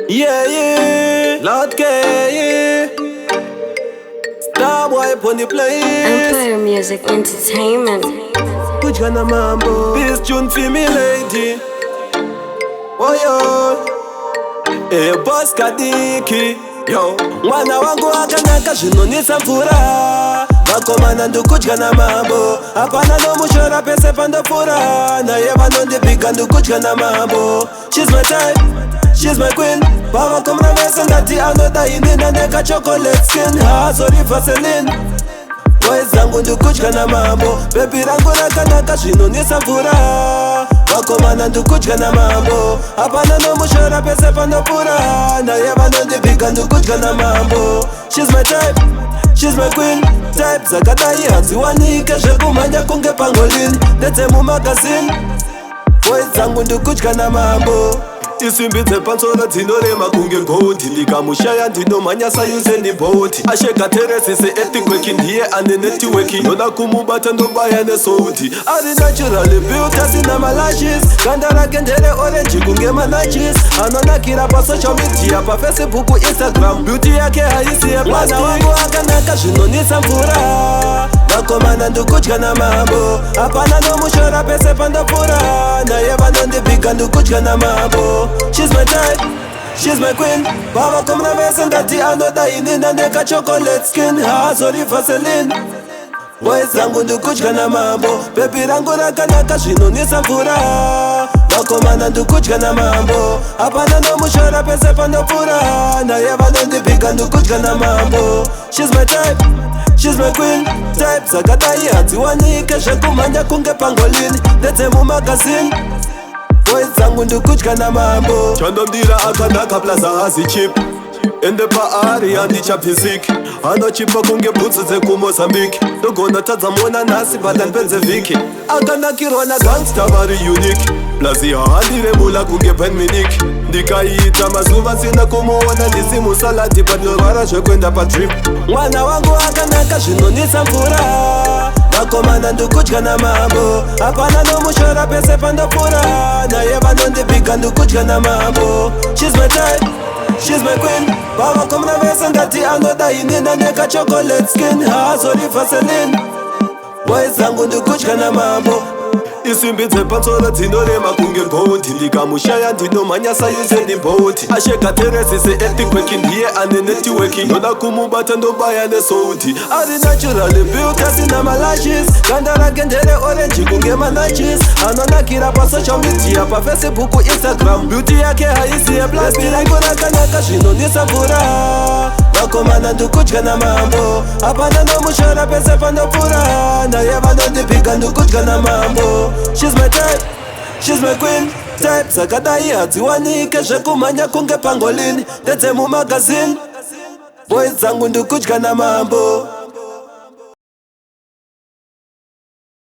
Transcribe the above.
Yeah, yeah, Lord K, yeah. Star boy upon the place. Empire Music Entertainment. Kujana mambo. This tune for me lady. Oh yo. Boss Kadiki. Yo. Mwana wangu akanaka zvinonwisa mvura. Vakomana ndokudya namambo. Hapana nomushora pese pandopfura. Naye vanondipika ndokudya namambo. She's my type, she's my queen. Pavakomana vese ngati anoda inina neka chocolate skin. Sorry Vaseline. Boys zangu ndokudya namambo. Baby rangu rakanaka zvinonwisa mvura. Vakomana ndokudya namambo. Hapana nomushora pese pandopfura. Naye vanondipika ndokudya namambo. She's my type, she's my queen. Type zakadai hadziwanike zvekumhanya kunge pangolini ndedze mumagazini. Boys dzangu ndokudya namambo. Isimbi dzepansoro dzinorema kunge goundi. Ndikamushaya ndinomhanya sayuseni bhoti. Ashekateresise etikweki ndiye ane netiweki. Ndoda kumubata ndobaya nesouti. Ari naturally built asina malashes. Ganda rake ndere orange kunge manachis. Anonakira pa social media pa Facebook, Instagram. Beauty yake haisi ya plastic. Mwana wangu akanaka zvinonwisa mvura. Vakomana ndokudya namambo. Hapana nomushora pese pandopfura. Naye vanondipika ndokudya namambo. She's my type, she's my queen. Pavakomana vese ngati anoda inina neka chocolate skin. Sorry Vaseline. Boys zangu ndokudya namambo. Baby rangu rakanaka zvinonwisa mvura. Vakomana ndokudya namambo. Hapana nomushora pese pandopfura. Naye vanondipika ndokudya namambo. She's my type, she's my queen. Type zakadai hadziwanike zvekumhanya kunge pangolini ndedze mumagazini. Boys zangu ndokudya namambo. Chandomdira akanaka plaza hazi chip. Ende paari handichapisiki. Anochipa kunge bhutsu dzekumozambiki. Ndogona tadzamona nhasi patanpenze vhiki. Akanakirwa nagangsta vari unique. Plazi hahandiremula kunge benminiki. Ndikaiita mazuva sina kumuona ndisimusalati panorwara zvekwenda padrip. Mwana wangu akanaka zvinonwisa mvura. Vakomana ndokudya namambo. Hapana nomushora pese pandopfura. Naye vanondipika ndokudya namambo. She's my type, she's my queen. Pavakomana vese ngati anoda inina neka chocolate skin. Sorry Vaseline. Boys zangu ndokudya namambo. Isimbi dzepansoro dzinorema kunge goundi. Ndikamushaya ndinomhanya sayuseni bhoti. Ashekateresise etikweki ndiye ane netiweki. Ndoda kumubata ndobaya nesouti. Ari naturally built asina malashes. Ganda rake ndere orange kunge manachis. Anonakira pa social media pa Facebook, Instagram. Beauty yake haisi ya plastic. Rangu rakanaka zvinonwisa mvura. Vakomana ndokudya namambo. Hapana nomushora pese pandopfura. Naye vanondipika ndokudya namambo. She's my type, she's my queen. Type zakadai hadziwanike zvekumhanya kunge pangolini ndedze mumagazini. Boys zangu ndokudya namambo.